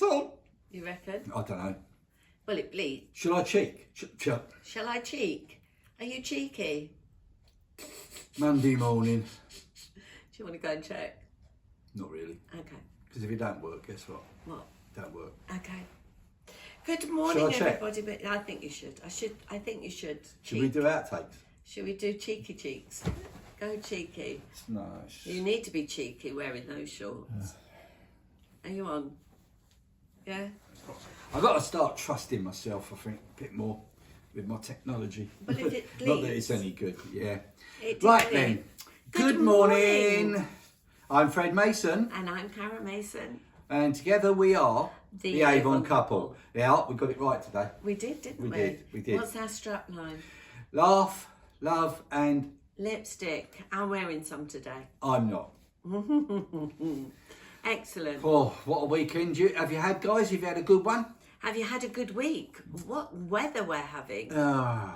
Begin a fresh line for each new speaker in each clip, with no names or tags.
on.
You reckon?
I don't know.
Well, it bleeds.
Shall I cheek?
Shall I cheek? Are you cheeky?
Monday morning.
Do you want to go and check?
Not really.
Okay.
Because if it don't work, guess what?
What?
Don't work.
Okay. Good morning,
Shall I check?
everybody. But I think you should. I think you should.
Should we do outtakes?
Should we do cheeky cheeks? Go cheeky.
No.
You need to be cheeky wearing those shorts. Are you on? Yeah?
I've got to start trusting myself, I think, a bit more with my technology.
But if it
Not that it's
bleeds.
any good, yeah.
It
Right
did
then.
bleed.
Good morning. I'm Fred Mason,
And I'm Karen Mason.
and together we are
The
Avon
Avon
couple.
couple.
Yeah, we got it right today.
We did, didn't we?
We did.
What's our strap line?
Laugh, love, and
Lipstick. I'm wearing some today.
I'm not.
Excellent.
Oh, what a weekend. Have you had, guys? Have you had a good one?
Have you had a good week? What weather we're having?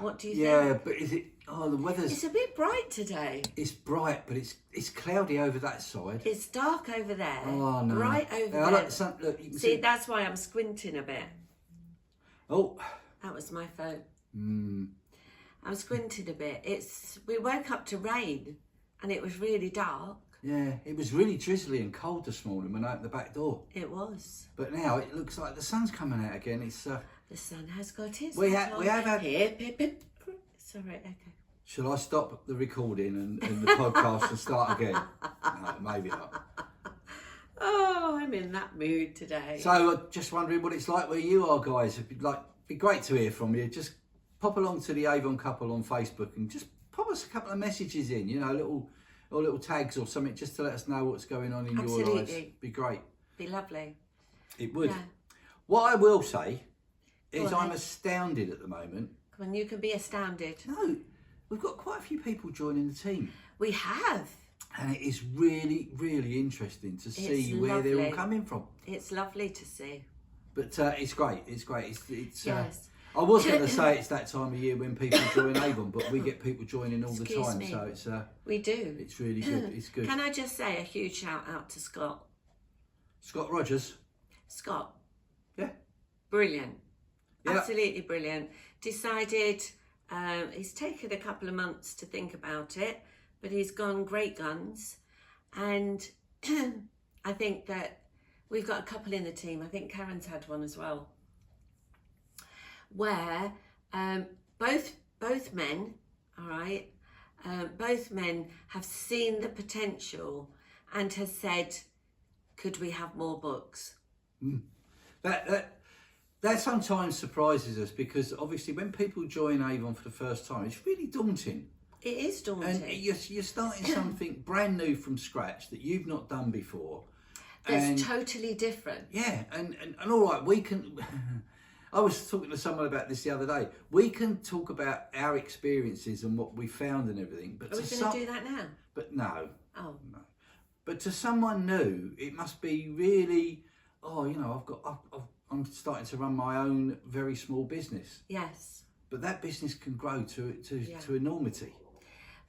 What do you
Yeah,
think?
but is it... Oh, the weather's...
It's a bit bright today.
It's bright, but it's cloudy over that side.
It's dark over there.
Oh, no.
Bright over
Yeah,
there.
I like look, you can
See, that's why I'm squinting a bit.
Oh.
That was my phone. I'm squinting a bit. We woke up to rain and it was really dark.
Yeah, it was really drizzly and cold this morning when I opened the back door.
It was.
But now it looks like the sun's coming out again. It's
The sun has got its
We
hat
have
on.
had...
Hip, hip, hip. Sorry, okay.
Shall I stop the recording and the podcast and start again? No, maybe not.
Oh, I'm in that mood today.
So, just wondering what it's like where you are, guys. It'd be great to hear from you. Just pop along to the Avon couple on Facebook and just pop us a couple of messages in, you know, little tags or something, just to let us know what's going on in your lives.
Absolutely.
Be great.
Be lovely.
It would.
Yeah.
What I will say is
Go on,
I'm
then.
astounded at the moment.
Come on, you can be astounded.
No, we've got quite a few people joining the team.
We have.
And it is really, really interesting to see where they're all
lovely.
coming from.
It's lovely to see.
But it's great. It's great. It's
Yes.
I was going to say it's that time of year when people join Avon, but we get people joining all
Excuse
the time.
me.
So it's
We do.
it's really good. It's good.
Can I just say a huge shout out to Scott?
Scott Rogers.
Scott,
Yeah.
brilliant.
Yeah.
Absolutely brilliant. Decided, he's taken a couple of months to think about it, but he's gone great guns. And I think that we've got a couple in the team. I think Karen's had one as well, where both men, all right, both men have seen the potential and has said, could we have more books?
That sometimes surprises us because obviously when people join Avon for the first time, it's really daunting.
It is daunting.
And you're starting something brand new from scratch that you've not done before.
That's totally different.
Yeah, and all right, we can... I was talking to someone about this the other day. We can talk about our experiences and what we found and everything. But
Are we going to do that now?
But no.
Oh.
No. But to someone new, it must be really... Oh, you know, I'm starting to run my own very small business.
Yes.
But that business can grow to enormity.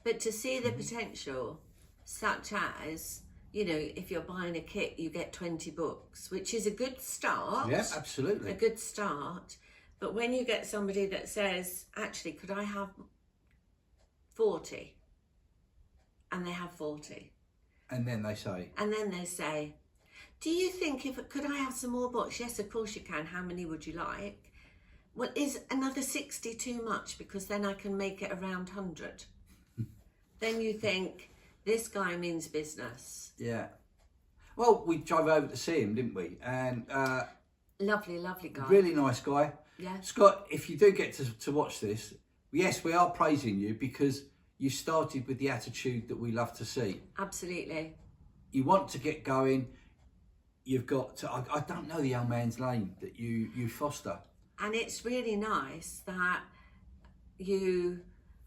But to see the potential, such as, you know, if you're buying a kit, you get 20 books, which is a good start.
Yeah, absolutely.
A good start. But when you get somebody that says, actually, could I have 40? And they have 40.
And then they say...
And then they say, do you think could I have some more books? Yes, of course you can. How many would you like? Well, is another 60 too much? Because then I can make it around 100. Then you think, this guy means business.
Yeah. Well, we drove over to see him, didn't we? And
lovely guy.
really nice guy.
Yeah.
Scott, if you do get to watch this, yes, we are praising you because you started with the attitude that we love to see.
Absolutely.
You want to get going. You've got to... I don't know the young man's name that you foster.
And it's really nice that you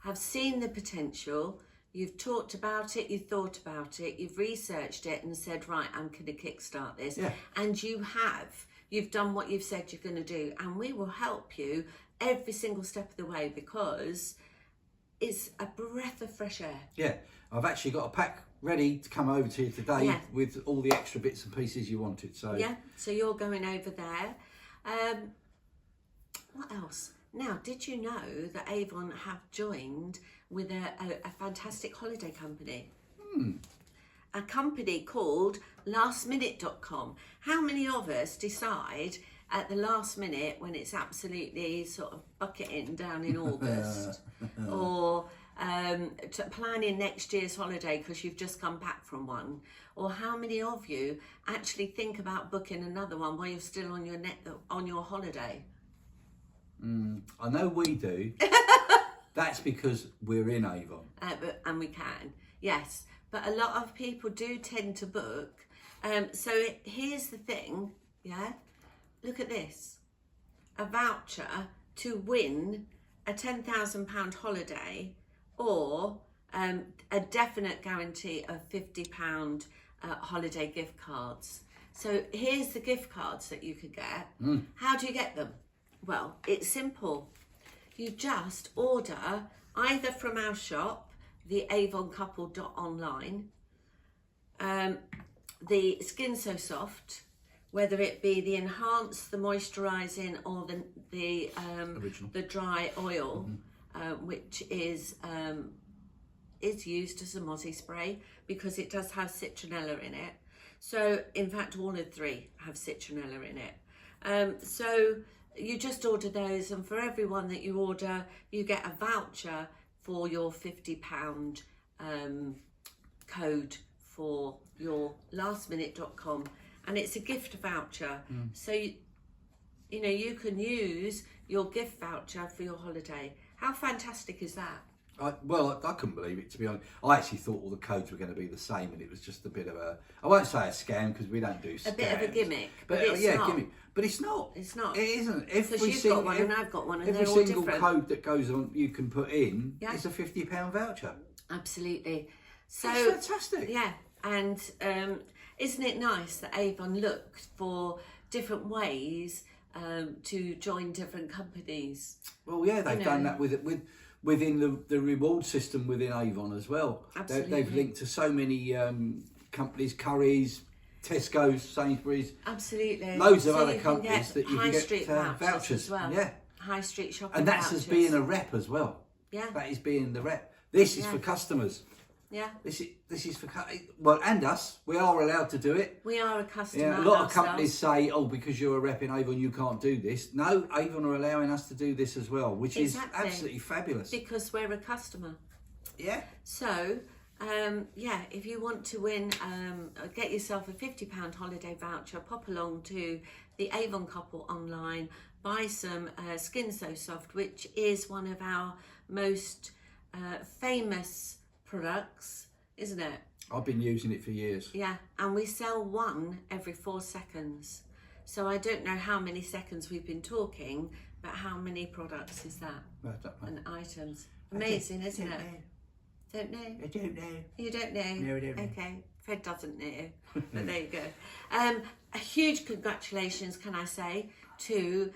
have seen the potential. You've talked about it, you've thought about it, you've researched it and said, right, I'm going to kickstart this.
Yeah.
And you've done what you've said you're going to do. And we will help you every single step of the way because is a breath of fresh air.
Yeah, I've actually got a pack ready to come over to you today
Yeah.
with all the extra bits and pieces you wanted. So
Yeah, so you're going over there. What else? Now, did you know that Avon have joined with a fantastic holiday company? A company called lastminute.com. How many of us decide at the last minute when it's absolutely sort of bucketing down in August or planning next year's holiday because you've just come back from one? Or how many of you actually think about booking another one while you're still on your holiday?
I know we do. That's because we're in Avon.
And we can, yes. But a lot of people do tend to book. So here's the thing, yeah? Look at this. A voucher to win a £10,000 holiday or a definite guarantee of £50 holiday gift cards. So here's the gift cards that you could get. How do you get them? Well, it's simple. You just order either from our shop, the avoncouple.online, the Skin So Soft, whether it be the enhanced, the moisturising, or the
Original.
the dry oil, which is used as a mozzie spray because it does have citronella in it. So in fact, all of three have citronella in it. So you just order those, and for every one that you order, you get a voucher for your £50 code for your lastminute.com, and it's a gift voucher. So you know you can use your gift voucher for your holiday. How fantastic is that?
I couldn't believe it, to be honest. I actually thought all the codes were going to be the same, and it was just a bit of a, I won't say a scam because we don't do scams.
A bit of a gimmick,
but
it's
yeah,
not.
gimmick. But it's not.
It's not.
It isn't.
Because you've got one and I've got one, and
every
they're all
single
different.
code that goes on, you can put in,
Yeah.
it's a £50 voucher.
Absolutely. So
That's fantastic.
yeah, and isn't it nice that Avon looked for different ways to join different companies?
Well, yeah, they've done that within the reward system within Avon as well.
Absolutely.
They've linked to so many companies, Currys, Tesco's, Sainsbury's,
Absolutely.
loads of
So
other
you can
companies
get
that you
high
can get
street
vouchers.
as well.
Yeah,
High street shopping
and that's
vouchers.
as being a rep as well.
Yeah.
That is being the rep. This is
Yeah.
for customers.
Yeah.
This is for well, and us. We are allowed to do it.
We are a customer.
Yeah, a lot of
ourselves.
companies say, "Oh, because you're a rep in Avon, you can't do this." No, Avon are allowing us to do this as well, which
Exactly.
is absolutely fabulous.
Because we're a customer.
Yeah.
So, yeah, if you want to win, get yourself a £50 holiday voucher, pop along to the Avon Couple online, buy some Skin So Soft, which is one of our most famous products, isn't it?
I've been using it for years.
Yeah, and we sell one every 4 seconds. So I don't know how many seconds we've been talking, but how many products is that?
I don't know.
And items. Amazing, isn't it? Don't know?
I don't know.
You don't know?
No, I don't know.
Okay, Fred doesn't know, but there you go. A huge congratulations, can I say, to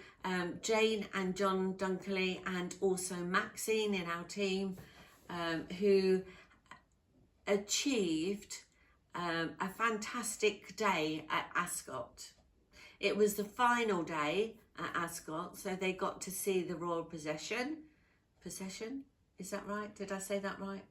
Jane and John Dunkley and also Maxine in our team, who achieved a fantastic day at Ascot. It was the final day at Ascot, so they got to see the royal procession. Is that right? Did I say that right?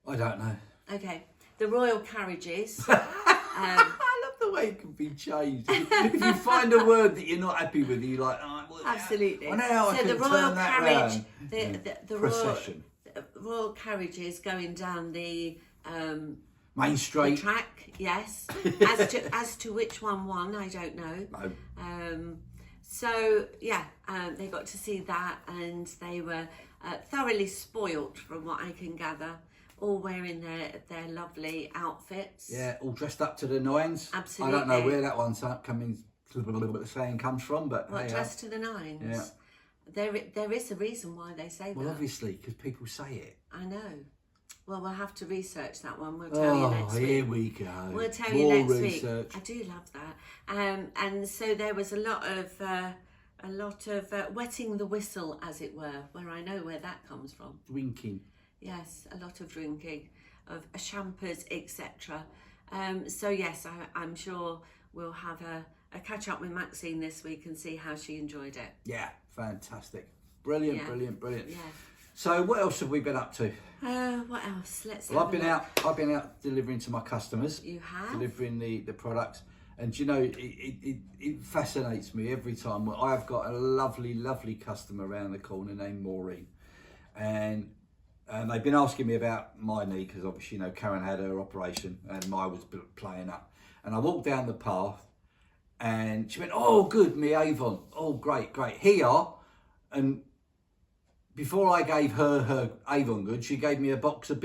I don't know.
Okay, the royal carriages.
I love the way it can be changed. If you find a word that you're not happy with, you're like, oh, well,
Absolutely.
I know how I
So
can
the royal
turn that
carriage,
round.
the
Procession.
royal carriages going down the
Main Street.
track. Yes. as to which one won, I don't know.
No.
So yeah, they got to see that, and they were thoroughly spoilt, from what I can gather. All wearing their lovely outfits.
Yeah, all dressed up to the nines.
Absolutely.
I don't know where that one's saying comes from, but
What,
hey,
dressed to the nines?
Yeah.
There is a reason why they say
well,
that.
obviously, because people say it.
I know. Well, we'll have to research that one. We'll tell you next week.
Here we go.
We'll tell
More
you next
research.
week. I do love that. And so there was a lot of wetting the whistle, as it were, where I know where that comes from.
Drinking.
Yes, a lot of drinking, of champers, etc. So yes, I'm sure we'll have a catch up with Maxine this week and see how she enjoyed it.
Yeah, fantastic. Brilliant,
Yeah.
brilliant.
Yeah.
So what else have we been up to?
What else? Let's
Well,
have a look.
I've been out delivering to my customers.
You have?
Delivering the products. And you know, it fascinates me every time. I've got a lovely customer around the corner named Maureen. And they've been asking me about my knee because obviously, you know, Karen had her operation and mine was playing up. And I walked down the path and she went, "Oh, good, me Avon. Oh, great. Here you are." And before I gave her Avon goods, she gave me a box of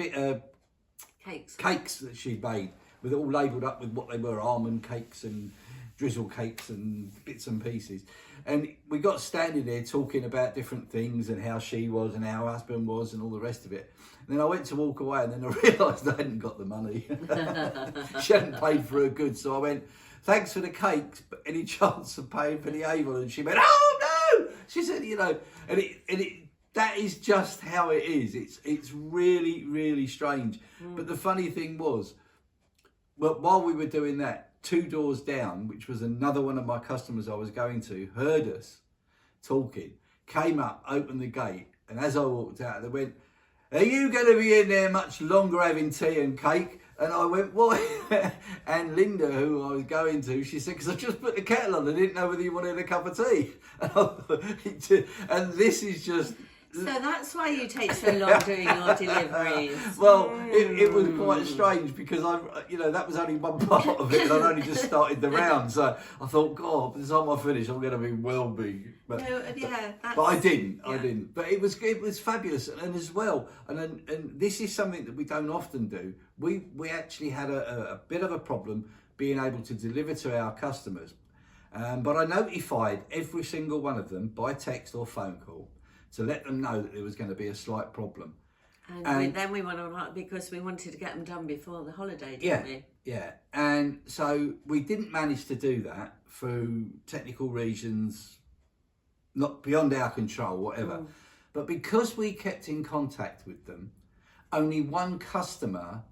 cakes that she'd made, with it all labelled up with what they were, almond cakes and drizzle cakes and bits and pieces. And we got standing there talking about different things and how she was and how her husband was and all the rest of it. And then I went to walk away and then I realised I hadn't got the money. She hadn't paid for her goods. So I went, "Thanks for the cakes, but any chance of paying for the Avon?" And she went, "Oh no!" She said, you know, and that is just how it is. It's really strange. But the funny thing was, well, while we were doing that, 2 doors down, which was another one of my customers I was going to, heard us talking, came up, opened the gate, and as I walked out, they went, "Are you going to be in there much longer having tea and cake?" And I went, "Why?" And Linda, who I was going to, she said, "Because I just put the kettle on. I didn't know whether you wanted a cup of tea." And this is just...
So that's why you take so long doing your deliveries.
Well, it was quite strange because that was only one part of it, and I'd only just started the round. So I thought, God, by the time I finish, I'm going to be well big. But I didn't. But it was fabulous, and as well, and this is something that we don't often do. We actually had a bit of a problem being able to deliver to our customers, but I notified every single one of them by text or phone call to let them know that there was going to be a slight problem.
And then we went on because we wanted to get them done before the holiday, didn't we?
Yeah. And so we didn't manage to do that through technical reasons, not beyond our control, whatever. But because we kept in contact with them, only one customer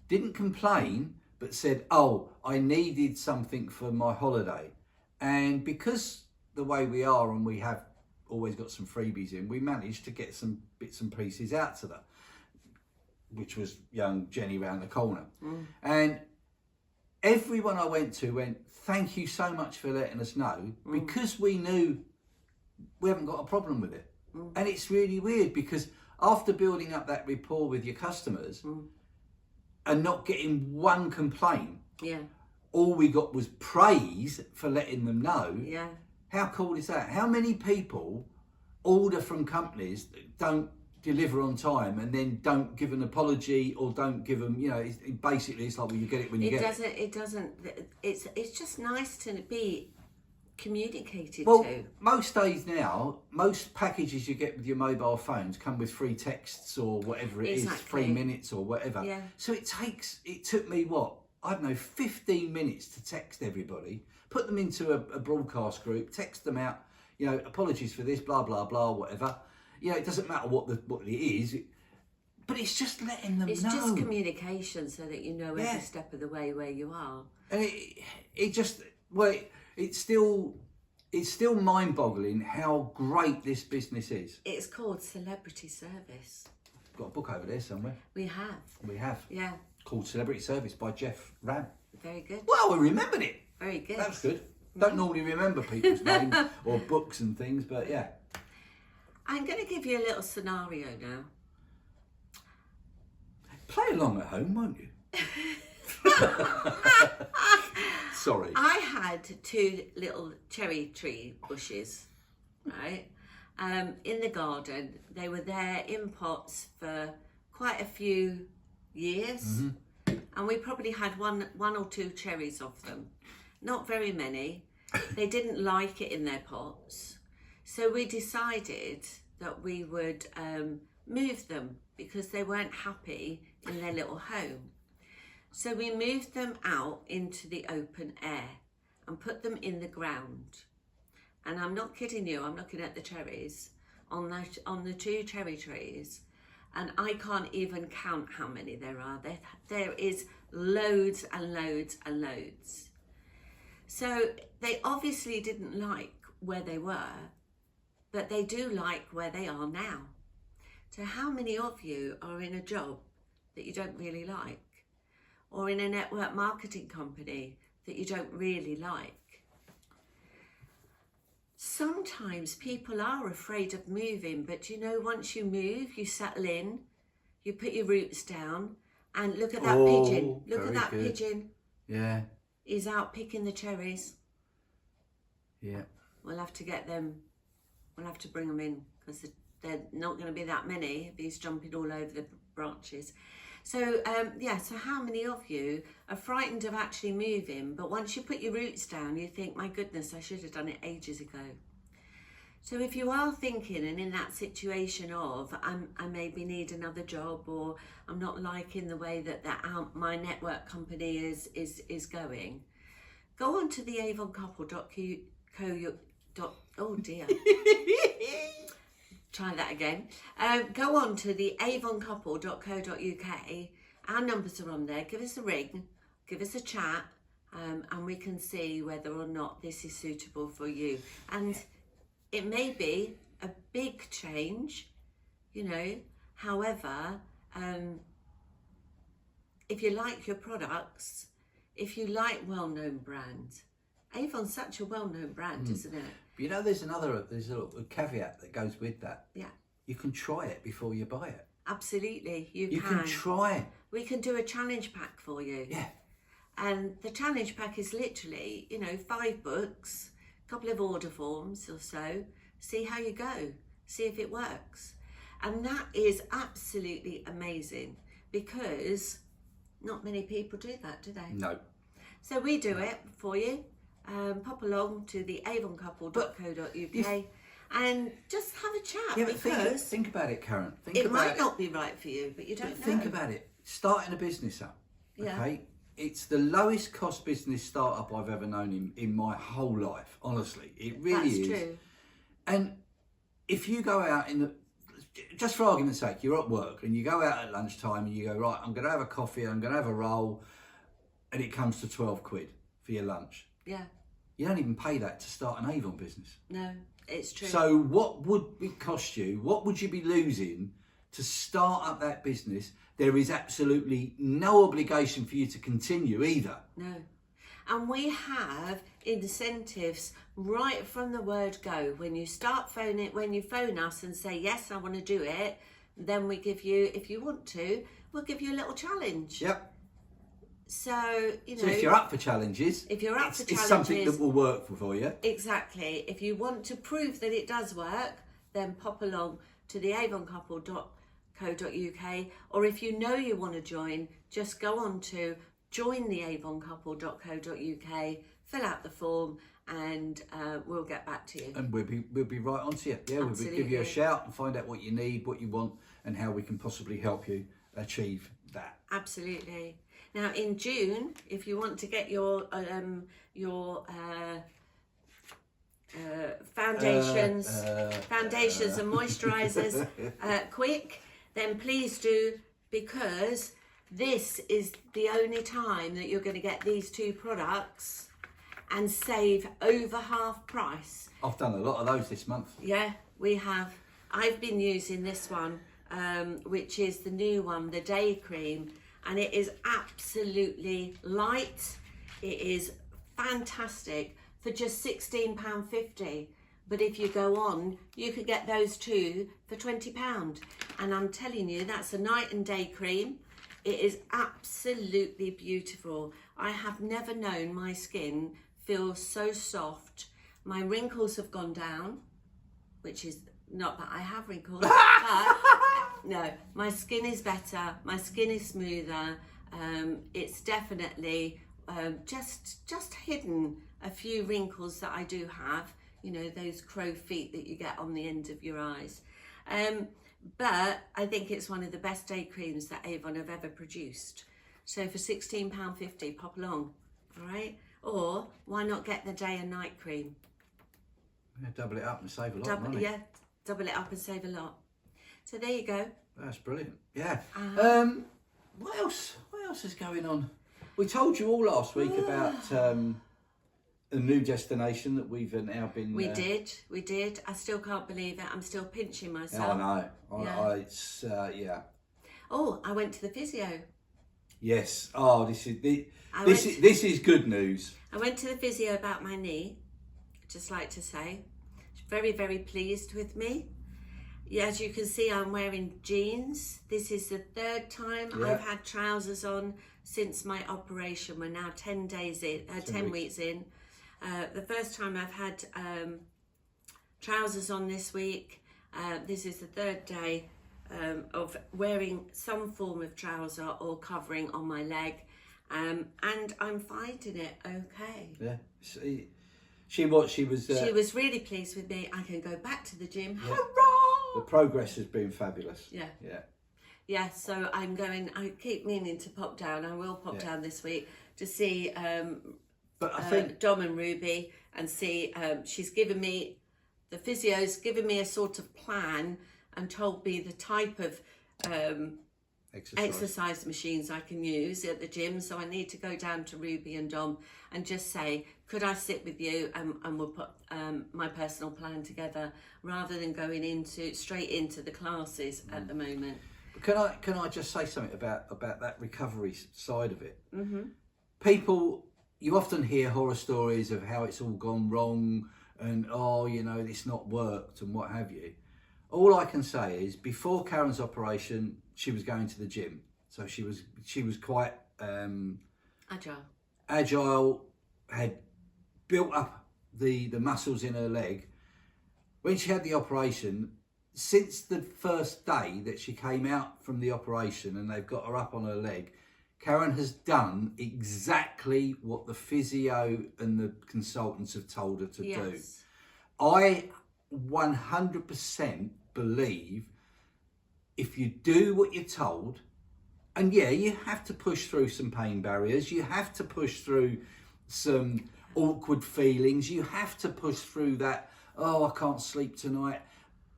didn't complain, but said, "Oh, I needed something for my holiday." And because the way we are, and we have always got some freebies in, we managed to get some bits and pieces out to them, which was young Jenny round the corner. And everyone I went to went, "Thank you so much for letting us know," because we knew we haven't got a problem with it. And it's really weird because after building up that rapport with your customers and not getting one complaint, all we got was praise for letting them know. How cool is that? How many people order from companies that don't deliver on time and then don't give an apology or don't give them, basically it's like, well, you get it when you get it.
It doesn't. It's just nice to be communicated
Well,
to.
most days now, most packages you get with your mobile phones come with free texts or whatever it is, 3 minutes or whatever. So it took me, I don't know, 15 minutes to text everybody, put them into a broadcast group, text them out, apologies for this, blah, blah, blah, whatever. It doesn't matter what it is, but it's just letting them know.
It's just communication so that you know every step of the way where you are.
And it's still mind-boggling how great this business is.
It's called Celebrity Service.
Got a book over there somewhere.
We have. Yeah.
Called Celebrity Service by Jeff Ram.
Very good.
Well, we remembered it.
Very good.
That's good. Don't normally remember people's names or books and things, but yeah.
I'm going to give you a little scenario now.
Play along at home, won't you? Sorry.
I had 2 little cherry tree bushes, right, in the garden. They were there in pots for quite a few years, and we probably had one or 2 cherries off them. Not very many. They didn't like it in their pots, so we decided that we would move them because they weren't happy in their little home. So we moved them out into the open air and put them in the ground. And I'm not kidding you, I'm looking at the cherries. On the 2 cherry trees, and I can't even count how many there are. There is loads and loads and loads. So they obviously didn't like where they were, but they do like where they are now. So how many of you are in a job that you don't really like, or in a network marketing company that you don't really like? Sometimes people are afraid of moving, but you know, once you move, you settle in, you put your roots down, and look at that pigeon. Look at that pigeon.
Yeah.
He's out picking the cherries.
Yeah.
We'll have to get them, we'll have to bring them in, because they're not going to be that many if he's jumping all over the branches. So yeah, so how many of you are frightened of actually moving, but once you put your roots down, you think, my goodness, I should have done it ages ago. So if you are thinking and in that situation of, I maybe need another job, or I'm not liking the way that my network company is going, go on to the avoncouple.co. Oh dear. Try that again. Go on to the avoncouple.co.uk. Our numbers are on there. Give us a ring, give us a chat, and we can see whether or not this is suitable for you. And it may be a big change, you know. However, if you like your products, if you like well-known brands, Avon's such a well-known brand, isn't it?
But you know, there's a little caveat that goes with that.
Yeah.
You can try it before you buy it.
Absolutely, you
can try it.
We can do a challenge pack for you.
Yeah.
And the challenge pack is literally, you know, 5 books, a couple of order forms or so. See how you go. See if it works. And that is absolutely amazing, because not many people do that, do they?
No.
So we do it for you. Pop along to the avoncouple.co.uk and just have a chat.
Yeah,
because
think about it, Karen.
It might not be right for you, but you don't know.
Think about it. Starting a business up,
Yeah.
okay? It's the lowest cost business startup I've ever known in my whole life, honestly. It really is.
That's true.
And if you go out just for argument's sake, you're at work and you go out at lunchtime and you go, right, I'm going to have a coffee, I'm going to have a roll, and it comes to 12 quid for your lunch.
Yeah.
You don't even pay that to start an Avon business.
No, it's true.
So what would it cost you? What would you be losing to start up that business? There is absolutely no obligation for you to continue either.
No. And we have incentives right from the word go. When you start phoning, when you phone us and say, yes, I want to do it, then we give you, if you want to, we'll give you a little challenge.
Yep.
So, you know.
So if you're up for challenges,
it's
something that will work for you.
Exactly. If you want to prove that it does work, then pop along to the avoncouple.co.uk, or if you know you want to join, just go on to jointheavoncouple.co.uk, fill out the form, and we'll get back to you.
And we'll be right on to you. Yeah,
Absolutely.
We'll give you a shout and find out what you need, what you want, and how we can possibly help you achieve that.
Absolutely. Now in June, if you want to get your foundations and moisturisers quick, then please do, because this is the only time that you're going to get these 2 products and save over half price.
I've done a lot of those this month.
Yeah, we have. I've been using this one, which is the new one, the day cream, and it is absolutely light. It is fantastic for just £16.50. But if you go on, you could get those 2 for £20. And I'm telling you, that's a night and day cream. It is absolutely beautiful. I have never known my skin feel so soft. My wrinkles have gone down, which is not that I have wrinkles, but no, my skin is better. My skin is smoother. It's definitely just hidden a few wrinkles that I do have. You know, those crow feet that you get on the end of your eyes. But I think it's one of the best day creams that Avon have ever produced. So for £16.50, pop along, all right? Or why not get the day and night cream?
Yeah, double it up and save a lot of money.
Yeah, double it up and save a lot. So there you go.
That's brilliant. Yeah.
Uh-huh.
What else? What else is going on? We told you all last week about a new destination that we've now been.
We did. I still can't believe it. I'm still pinching myself.
I know.
Yeah.
It's yeah.
Oh, I went to the physio.
Yes. Oh, this is good news.
I went to the physio about my knee. Just like to say, very, very pleased with me. Yeah, as you can see, I'm wearing jeans. This is the third time I've had trousers on since my operation. We're now 10 weeks in. The first time I've had trousers on this week. This is the third day of wearing some form of trouser or covering on my leg, and I'm finding it okay.
Yeah. She was
really pleased with me. I can go back to the gym.
Yeah.
Hurrah!
The progress has been fabulous.
Yeah, so I'm going. I keep meaning to pop down. I will pop down this week to see
but I think
Dom and Ruby and see. She's given me, the physio's given me a sort of plan and told me the type of exercise machines I can use at the gym. So I need to go down to Ruby and Dom and just say, could I sit with you and we'll put my personal plan together rather than going straight into the classes at the moment.
Can I just say something about that recovery side of it?
Mm-hmm.
People, you often hear horror stories of how it's all gone wrong and it's not worked and what have you. All I can say is, before Karen's operation, she was going to the gym, so she was quite agile, had built up the muscles in her leg. When she had the operation, since the first day that she came out from the operation and they've got her up on her leg, Karen has done exactly what the physio and the consultants have told her to do. I 100% believe if you do what you're told, and you have to push through some pain barriers, you have to push through some awkward feelings, you have to push through that, I can't sleep tonight,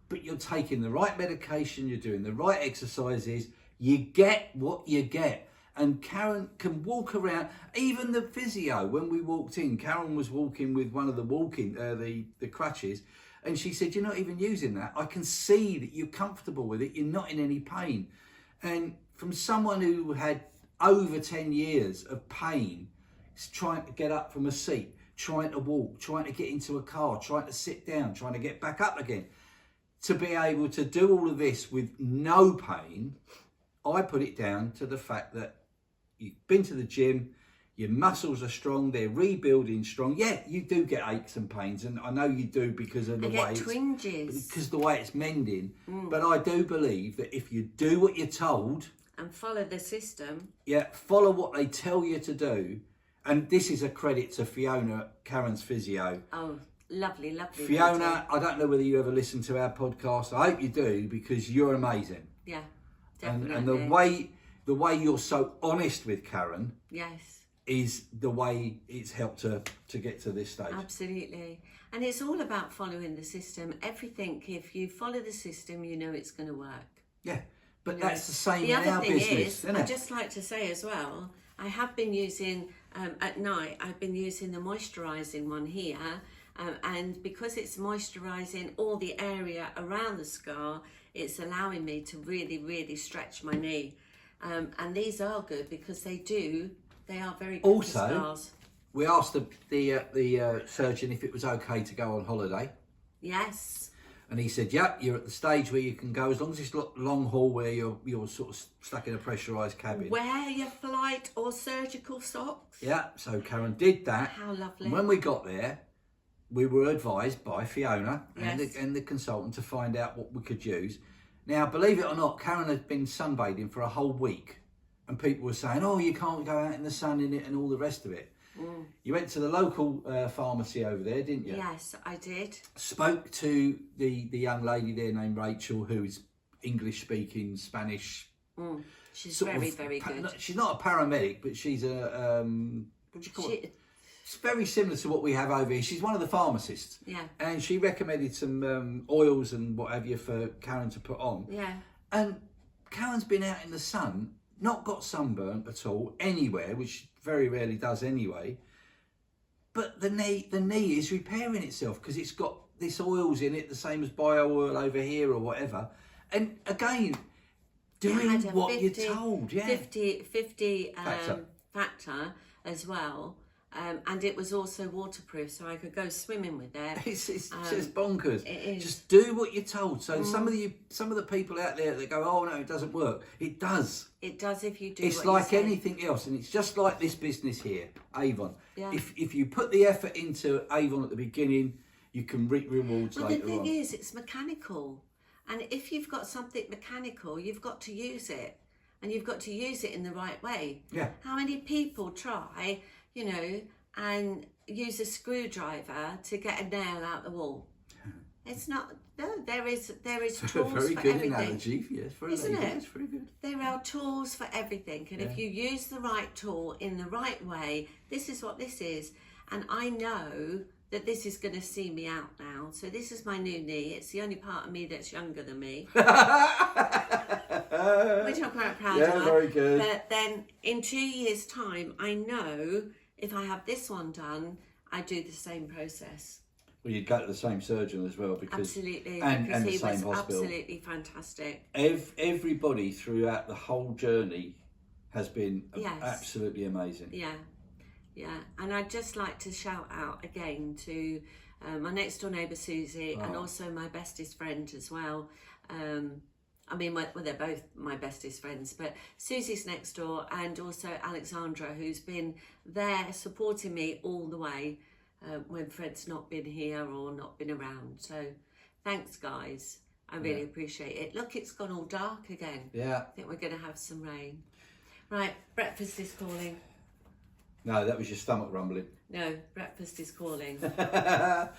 but you're taking the right medication, you're doing the right exercises, you get what you get. And Karen can walk around. Even the physio, when we walked in, Karen was walking with one of the the crutches, and she said, "You're not even using that. I can see that you're comfortable with it. You're not in any pain." And from someone who had over 10 years of pain, trying to get up from a seat, trying to walk, trying to get into a car, trying to sit down, trying to get back up again, to be able to do all of this with no pain, I put it down to the fact that you've been to the gym, your muscles are strong, they're rebuilding strong. Yeah, you do get aches and pains, and I know you do because of the way
twinges.
Because the way it's mending. But I do believe that if you do what you're told
and follow the system,
follow what they tell you to do. And this is a credit to Fiona, Karen's physio.
Oh, lovely.
Fiona, I don't know whether you ever listen to our podcast. I hope you do, because you're amazing.
Yeah, definitely.
And the way you're so honest with Karen, is the way it's helped her to get to this stage.
Absolutely. And it's all about following the system. Everything, if you follow the system, you know it's going to work.
Yeah, but that's the same in our business, isn't it?
I'd just like to say as well, I have been using, at night, I've been using the moisturising one here. And because it's moisturising all the area around the scar, it's allowing me to really, really stretch my knee. And these are good because they are very good for scars.
We asked the surgeon if it was okay to go on holiday.
Yes.
And he said, you're at the stage where you can go, as long as it's not long haul where you're sort of stuck in a pressurised cabin.
Wear your flight or surgical socks.
Yeah, so Karen did that.
How lovely.
And when we got there, we were advised by Fiona and the consultant to find out what we could use. Now, believe it or not, Karen had been sunbathing for a whole week, and people were saying, you can't go out in the sun in it and all the rest of it. You went to the local pharmacy over there, didn't you?
Yes, I did.
Spoke to the young lady there named Rachel, who's English speaking, Spanish.
She's very, very good.
She's not a paramedic, but she's a, what do you call it? It's very similar to what we have over here. She's one of the pharmacists. Yeah. And she recommended some oils and what have you for Karen to put on.
Yeah.
And Karen's been out in the sun, not got sunburnt at all anywhere, which very rarely does anyway. But the knee is repairing itself because it's got this oils in it, the same as bio oil over here or whatever. And again, doing what you're told,
50 factor as well. And it was also waterproof, so I could go swimming with it.
It's just bonkers.
It is.
Just do what you're told. So some of the people out there that go, oh no, it doesn't work. It does.
It does if you do.
It's like anything else, and it's just like this business here, Avon.
Yeah.
If you put the effort into Avon at the beginning, you can reap rewards later on.
The thing is, it's mechanical, and if you've got something mechanical, you've got to use it, and you've got to use it in the right way.
Yeah.
How many people try, and use a screwdriver to get a nail out the wall? It's not. No, there is tools
Very
for
good
everything.
analogy, yes, for
Isn't it?
It's very good.
There are tools for everything, and if you use the right tool in the right way, this is what this is. And I know that this is going to see me out now. So this is my new knee. It's the only part of me that's younger than me, which I'm quite proud of.
Yeah, very good.
But then in 2 years' time, I know if I have this one done, I do the same process.
Well, you'd go to the same surgeon as well because
Absolutely,
and
because
the
he
same
was
hospital.
absolutely fantastic.
Everybody throughout the whole journey has been
Yes.
absolutely amazing.
Yeah, and I'd just like to shout out again to my next door neighbour Susie, and also my bestest friend as well. They're both my bestest friends, but Susie's next door, and also Alexandra, who's been there supporting me all the way when Fred's not been here or not been around. So thanks, guys. I really appreciate it. Look, it's gone all dark again.
Yeah.
I think we're going to have some rain. Right, breakfast is calling.
No, that was your stomach rumbling.
No, breakfast is calling.
Right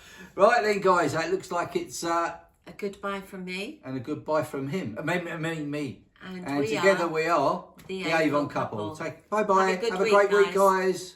then, guys, it looks like it's
A goodbye from me.
and a goodbye from him. Me.
And
And
we
together
are
we are
the
the Avon
Avon
couple.
couple.
Bye bye.
Have a good
Have a
week,
great week,
guys.
guys.